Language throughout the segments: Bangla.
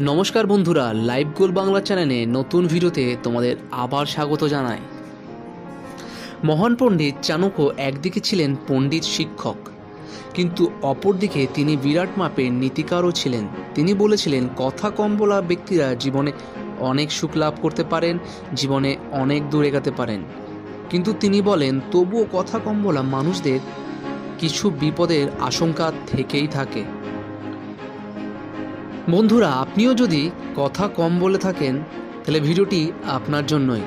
নমস্কার বন্ধুরা, লাইভ গোল বাংলা চ্যানেলে নতুন ভিডিওতে তোমাদের আবার স্বাগত জানাই। মহান পণ্ডিত চাণক্য একদিকে ছিলেন পণ্ডিত শিক্ষক, কিন্তু অপরদিকে তিনি বিরাট মাপের নীতিকারও ছিলেন। তিনি বলেছিলেন, কথা কম বলা ব্যক্তিরা জীবনে অনেক সুখ লাভ করতে পারেন, জীবনে অনেক দূর এগাতে পারেন। কিন্তু তিনি বলেন, তবুও কথা কম বলা মানুষদের কিছু বিপদের আশঙ্কা থেকেই থাকে। বন্ধুরা, আপনিও যদি কথা কম বলে থাকেন তাহলে ভিডিওটি আপনার জন্যই।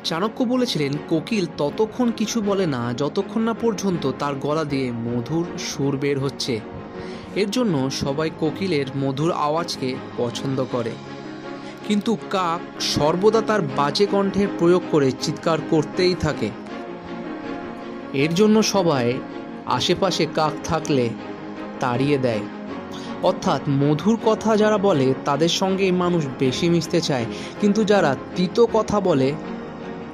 চাণক্য বলেছিলেন, কোকিল ততক্ষণ কিছু বলে না যতক্ষণ না পর্যন্ত তার গলা দিয়ে মধুর সুর বের হচ্ছে। এর জন্য সবাই কোকিলের মধুর আওয়াজকে পছন্দ করে, কিন্তু কাক সর্বদা তার বাজে কণ্ঠের প্রয়োগ করে চিৎকার করতেই থাকে। এর জন্য সবাই আশেপাশে কাক থাকলে তাড়িয়ে দেয়। অর্থাৎ মধুর কথা যারা বলে তাদের সঙ্গে মানুষ বেশি মিশতে চায়, কিন্তু যারা তিতো কথা বলে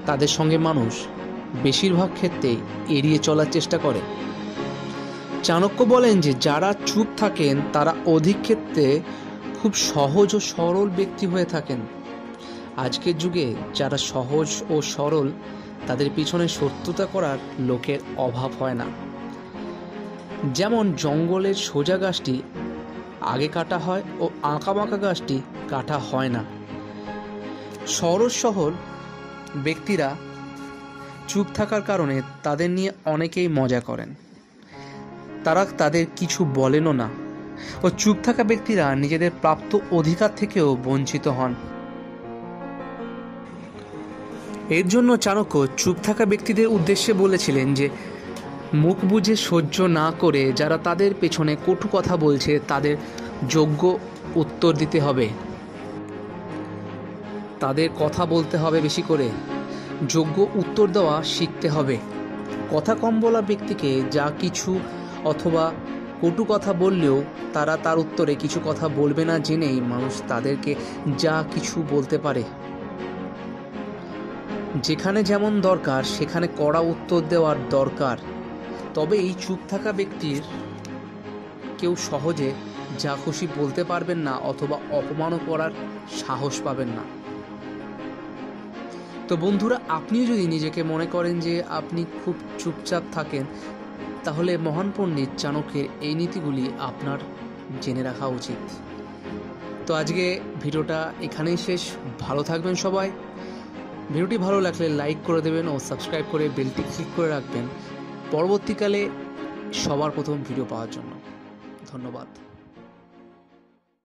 তাদের সঙ্গে মানুষ বেশিরভাগ ক্ষেত্রেই এড়িয়ে চলার চেষ্টা করে। চাণক্য বলেন যে যারা চুপ থাকেন তারা অধিক ক্ষেত্রে খুব সহজ ও সরল ব্যক্তি হয়ে থাকেন। আজকের যুগে যারা সহজ ও সরল, তাদের পিছনে শত্রুতা করার লোকের অভাব হয় না। যেমন জঙ্গলের সোজা গাছটি আগে কাটা হয় ও আঁকাবাঁকা গাছটি কাটা হয় না। সরল সহল ব্যক্তিরা চুপ থাকার কারণে তাদের নিয়ে অনেকেই মজা করেন, তারা তাদের কিছু বলেনও না। ও চুপ থাকা ব্যক্তিরা নিজেদের প্রাপ্ত অধিকার থেকেও বঞ্চিত হন। এর জন্য চাণক্য চুপ থাকা ব্যক্তিদের উদ্দেশ্যে বলেছিলেন যে মুখ বুজে সহ্য না করে যারা তাদের পেছনে কটু কথা বলছে তাদের যোগ্য উত্তর দিতে হবে, তাদের কথা বলতে হবে, বেশি করে যোগ্য উত্তর দেওয়া শিখতে হবে। কথা কম বলা ব্যক্তিকে যা কিছু অথবা কটু কথা বললেও তারা তার উত্তরে কিছু কথা বলবে না জেনেই মানুষ তাদেরকে যা কিছু বলতে পারে। যেখানে যেমন দরকার সেখানে কড়া উত্তর দেওয়ার দরকার। তবে এই চুপ থাকা ব্যক্তির কেউ সহজে যা খুশি বলতে পারবেন না অথবা অপমানও করার সাহস পাবেন না। তো বন্ধুরা, আপনিও যদি নিজেকে মনে করেন যে আপনি খুব চুপচাপ থাকেন, তাহলে মহান পণ্ডিত চাণক্যের এই নীতিগুলি আপনার জেনে রাখা উচিত। তো আজকে ভিডিওটা এখানেই শেষ। ভালো থাকবেন সবাই। ভিডিওটি ভালো লাগলে লাইক করে দেবেন ও সাবস্ক্রাইব করে বেলটি ক্লিক করে রাখবেন পরবর্তীকালে সবার প্রথম ভিডিও পাওয়ার জন্য। ধন্যবাদ।